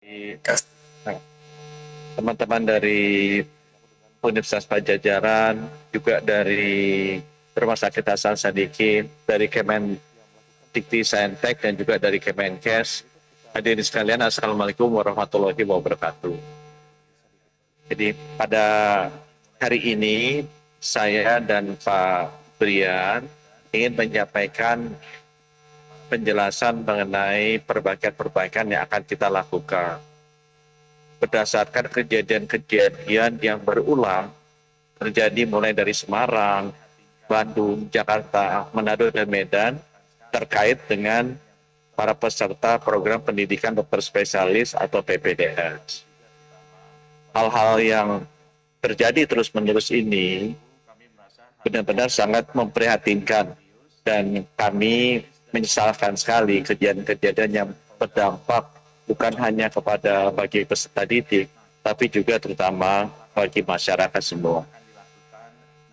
Nah, teman-teman dari Universitas Pajajaran, juga dari Rumah Sakit Hasan Sadikin, dari Kemendikti Saintek dan juga dari Kemenkes. Hadirin sekalian, Assalamualaikum warahmatullahi wabarakatuh. Jadi pada hari ini saya dan Pak Brian ingin menyampaikan penjelasan mengenai perbaikan-perbaikan yang akan kita lakukan berdasarkan kejadian-kejadian yang berulang terjadi mulai dari Semarang, Bandung, Jakarta, Manado, dan Medan terkait dengan para peserta program pendidikan dokter spesialis atau PPDS. Hal-hal yang terjadi terus-menerus ini benar-benar sangat memprihatinkan dan kami menyesalkan sekali kejadian-kejadian yang berdampak bukan hanya kepada bagi peserta didik, tapi juga terutama bagi masyarakat semua.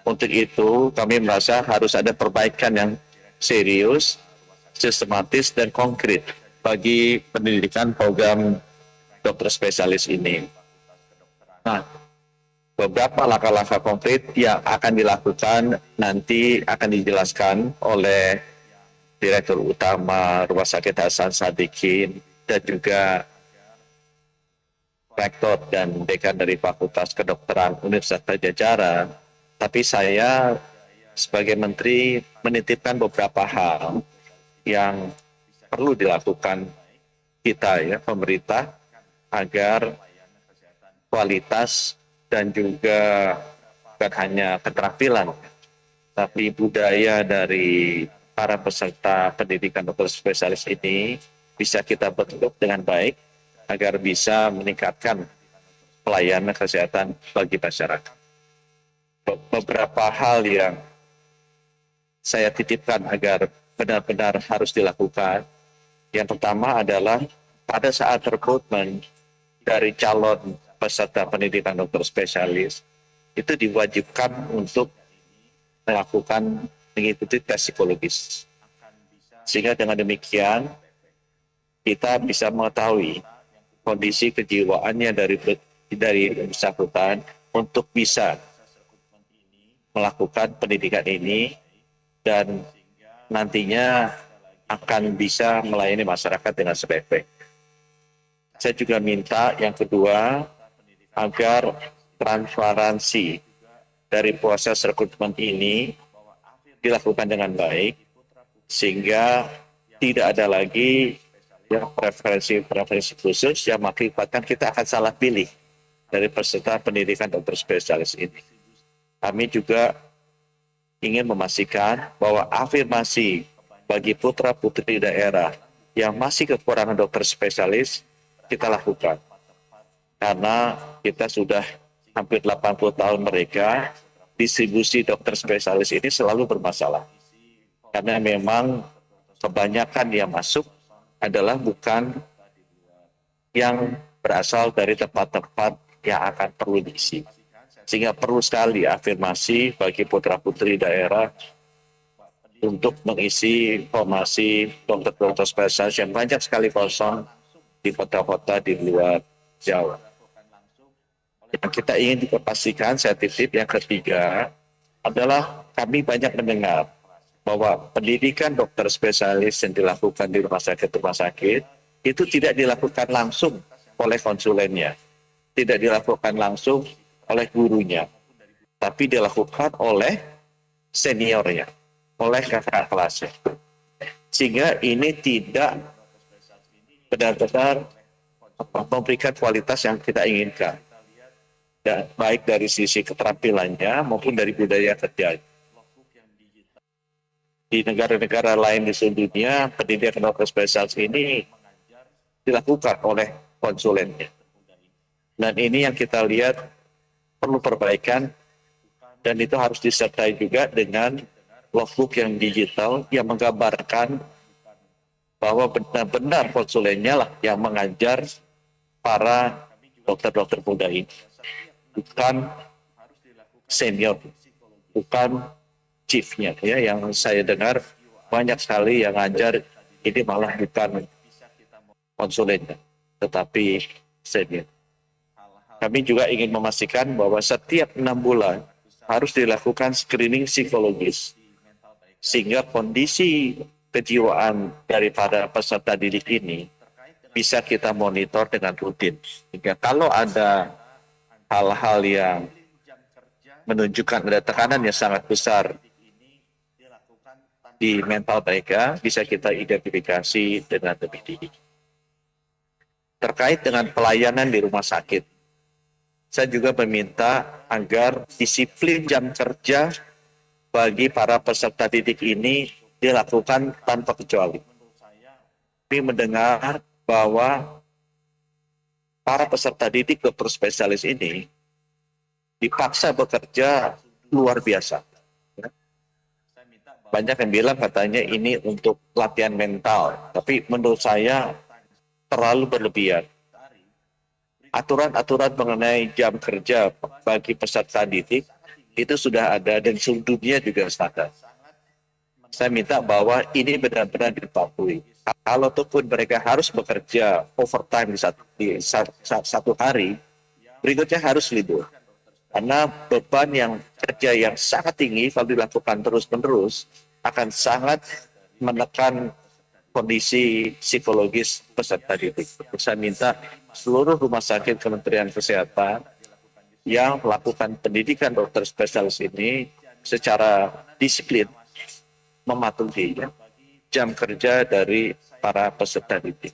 Untuk itu, kami merasa harus ada perbaikan yang serius, sistematis, dan konkret bagi pendidikan program dokter spesialis ini. Nah, beberapa langkah-langkah konkret yang akan dilakukan nanti akan dijelaskan oleh Direktur Utama Rumah Sakit Hasan Sadikin dan juga Rektor dan Dekan dari Fakultas Kedokteran Universitas Pajajaran. Tapi saya sebagai Menteri menitipkan beberapa hal yang perlu dilakukan kita ya pemerintah agar kualitas dan juga bukan hanya keterampilan tapi budaya dari para peserta pendidikan dokter spesialis ini bisa kita bentuk dengan baik agar bisa meningkatkan pelayanan kesehatan bagi masyarakat. Beberapa hal yang saya titipkan agar benar-benar harus dilakukan. Yang pertama adalah pada saat rekrutmen dari calon peserta pendidikan dokter spesialis itu diwajibkan untuk melakukan mengikuti tes psikologis. Sehingga dengan demikian kita bisa mengetahui kondisi kejiwaannya dari bersangkutan untuk bisa melakukan pendidikan ini dan nantinya akan bisa melayani masyarakat dengan sebaik-baik. Saya juga minta yang kedua agar transparansi dari proses rekrutmen ini dilakukan dengan baik sehingga tidak ada lagi yang preferensi khusus yang mengakibatkan kita akan salah pilih dari peserta pendidikan dokter spesialis ini. Kami juga ingin memastikan bahwa afirmasi bagi putra-putri daerah yang masih kekurangan dokter spesialis kita lakukan. Karena kita sudah hampir 80 tahun mereka, distribusi dokter spesialis ini selalu bermasalah. Karena memang kebanyakan yang masuk adalah bukan yang berasal dari tempat-tempat yang akan perlu diisi. Sehingga perlu sekali afirmasi bagi putra-putri daerah untuk mengisi formasi dokter-dokter spesialis yang banyak sekali kosong di kota-kota di luar Jawa. Yang kita ingin dipastikan, saya titip yang ketiga adalah kami banyak mendengar bahwa pendidikan dokter spesialis yang dilakukan di rumah sakit itu tidak dilakukan langsung oleh konsulennya, tidak dilakukan langsung oleh gurunya, tapi dilakukan oleh seniornya, oleh kakak kelasnya. Sehingga ini tidak benar-benar memberikan kualitas yang kita inginkan. Dan baik dari sisi keterampilannya maupun dari budaya kerja. Di negara-negara lain di seluruh dunia, pendidikan dokter spesialis ini dilakukan oleh konsulennya. Dan ini yang kita lihat perlu perbaikan dan itu harus disertai juga dengan logbook yang digital yang menggambarkan bahwa benar-benar konsulennya lah yang mengajar para dokter-dokter muda ini. Bukan senior, bukan chiefnya ya, yang saya dengar banyak sekali yang ngajar ini malah bukan konsulennya. tetapi senior. Kami juga ingin memastikan bahwa setiap 6 bulan harus dilakukan screening psikologis, sehingga kondisi kejiwaan daripada peserta didik ini bisa kita monitor dengan rutin. Sehingga kalau ada hal-hal yang menunjukkan ada tekanan yang sangat besar di mental mereka, bisa kita identifikasi dengan lebih dini. Terkait dengan pelayanan di rumah sakit, saya juga meminta agar disiplin jam kerja bagi para peserta didik ini dilakukan tanpa kecuali. Kami mendengar bahwa para peserta didik dokter spesialis ini dipaksa bekerja luar biasa. Banyak yang bilang katanya ini untuk latihan mental, tapi menurut saya terlalu berlebihan. Aturan-aturan mengenai jam kerja bagi peserta didik itu sudah ada dan seluruh dunia juga standar. Saya minta bahwa ini benar-benar dipatuhi. Kalau pun mereka harus bekerja overtime di satu hari, berikutnya harus libur. Karena beban yang kerja yang sangat tinggi kalau dilakukan terus-menerus akan sangat menekan kondisi psikologis peserta didik. Saya minta seluruh rumah sakit Kementerian Kesehatan yang melakukan pendidikan dokter spesialis ini secara disiplin mematuhi jam kerja dari para peserta didik.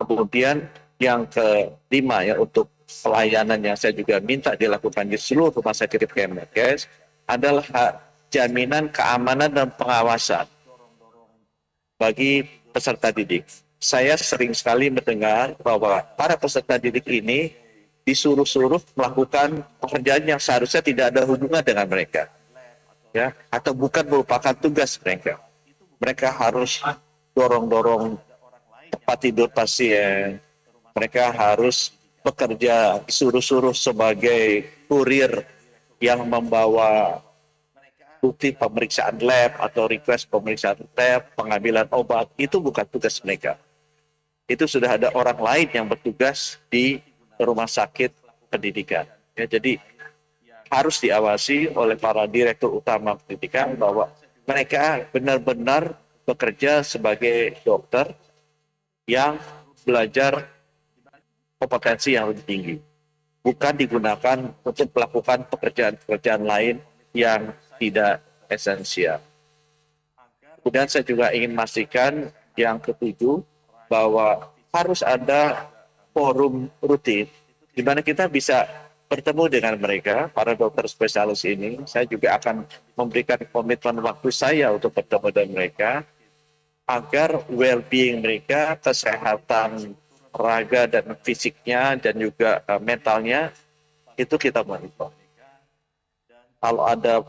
Kemudian yang kelima ya, untuk pelayanan yang saya juga minta dilakukan di seluruh rumah sakit Kemenkes adalah jaminan keamanan dan pengawasan bagi peserta didik. Saya sering sekali mendengar bahwa para peserta didik ini disuruh-suruh melakukan pekerjaan yang seharusnya tidak ada hubungan dengan mereka, ya, atau bukan merupakan tugas mereka. Mereka harus dorong-dorong tempat tidur pasien. Mereka harus bekerja disuruh-suruh sebagai kurir yang membawa bukti pemeriksaan lab atau request pemeriksaan lab, pengambilan obat. Itu bukan tugas mereka. Itu sudah ada orang lain yang bertugas di rumah sakit pendidikan. Ya, jadi harus diawasi oleh para direktur utama pendidikan bahwa mereka benar-benar bekerja sebagai dokter yang belajar kompetensi yang lebih tinggi, bukan digunakan untuk melakukan pekerjaan-pekerjaan lain yang tidak esensial. Kemudian saya juga ingin memastikan yang ketujuh bahwa harus ada forum rutin di mana kita bisa bertemu dengan mereka, para dokter spesialis ini. Saya juga akan memberikan komitmen waktu saya untuk bertemu dengan mereka agar well-being mereka, kesehatan raga dan fisiknya dan juga mentalnya itu kita monitor. Kalau ada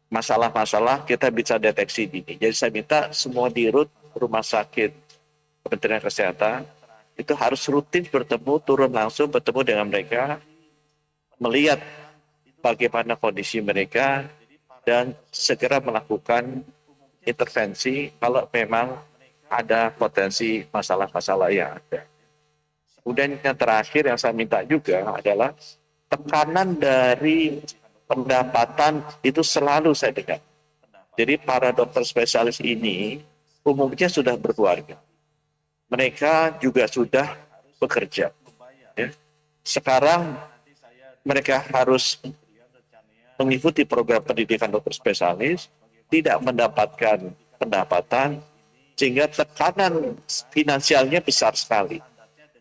masalah-masalah kita bisa deteksi dini. Jadi saya minta semua dirut rumah sakit Kementerian Kesehatan itu harus rutin bertemu, turun langsung bertemu dengan mereka, melihat bagaimana kondisi mereka dan segera melakukan intervensi kalau memang ada potensi masalah-masalah yang ada. Kemudian yang terakhir yang saya minta juga adalah tekanan dari pendapatan itu selalu saya dengar. Jadi para dokter spesialis ini umumnya sudah berkeluarga. Mereka juga sudah bekerja. Ya. Sekarang mereka harus mengikuti program pendidikan dokter spesialis, tidak mendapatkan pendapatan, sehingga tekanan finansialnya besar sekali.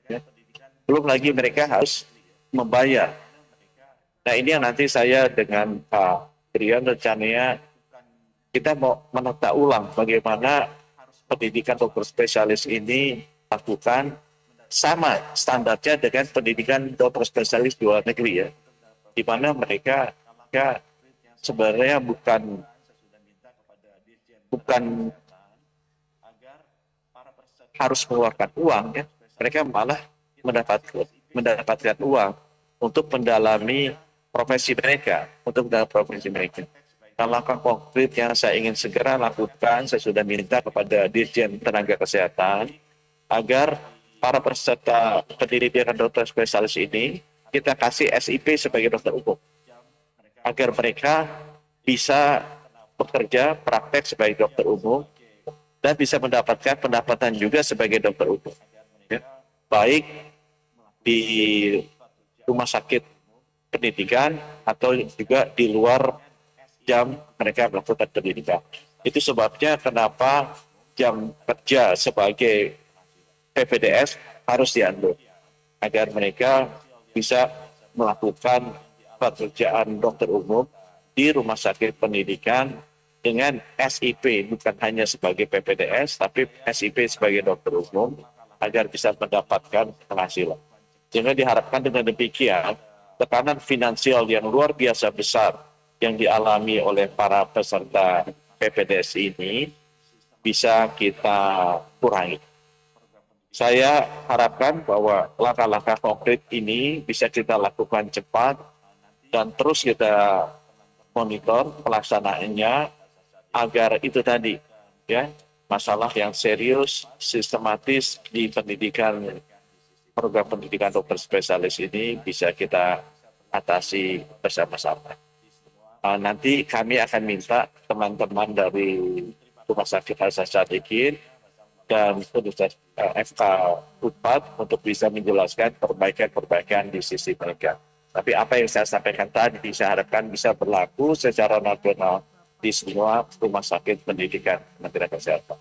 Ya. Belum lagi mereka harus membayar. Nah ini yang nanti saya dengan Pak Trian rencananya kita mau menata ulang bagaimana pendidikan dokter spesialis ini lakukan sama standarnya dengan pendidikan dokter spesialis di luar negeri ya. Di mana mereka sebenarnya bukan harus mengeluarkan uang ya, mereka malah mendapatkan uang untuk mendalami profesi mereka, Nah, langkah konkret yang saya ingin segera lakukan, saya sudah minta kepada Dirjen Tenaga Kesehatan agar para peserta pendidikan dokter spesialis ini kita kasih SIP sebagai dokter umum agar mereka bisa bekerja praktek sebagai dokter umum dan bisa mendapatkan pendapatan juga sebagai dokter umum. Ya. Baik di rumah sakit pendidikan atau juga di luar jam mereka melakukan pendidikan. Itu sebabnya kenapa jam kerja sebagai PPDS harus diatur agar mereka bisa melakukan pekerjaan dokter umum di rumah sakit pendidikan dengan SIP, bukan hanya sebagai PPDS, tapi SIP sebagai dokter umum agar bisa mendapatkan penghasilan. Sehingga diharapkan dengan demikian, tekanan finansial yang luar biasa besar yang dialami oleh para peserta PPDS ini bisa kita kurangi. Saya harapkan bahwa langkah-langkah konkret ini bisa kita lakukan cepat dan terus kita monitor pelaksanaannya agar itu tadi ya masalah yang serius sistematis di pendidikan program pendidikan dokter spesialis ini bisa kita atasi bersama-sama. Nanti kami akan minta teman-teman dari Rumah Sakit Hasan Sadikin dan Universitas FK Unpad untuk bisa menjelaskan perbaikan-perbaikan di sisi mereka. Tapi apa yang saya sampaikan tadi saya harapkan bisa berlaku secara nasional di semua rumah sakit pendidikan Kementerian Kesehatan.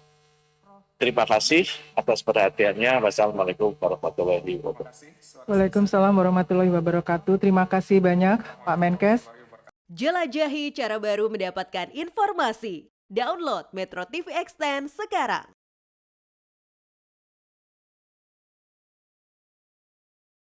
Terima kasih atas perhatiannya. Wassalamualaikum warahmatullahi wabarakatuh. Waalaikumsalam warahmatullahi wabarakatuh. Terima kasih banyak Pak Menkes. Jelajahi cara baru mendapatkan informasi. Download Metro TV Extend sekarang.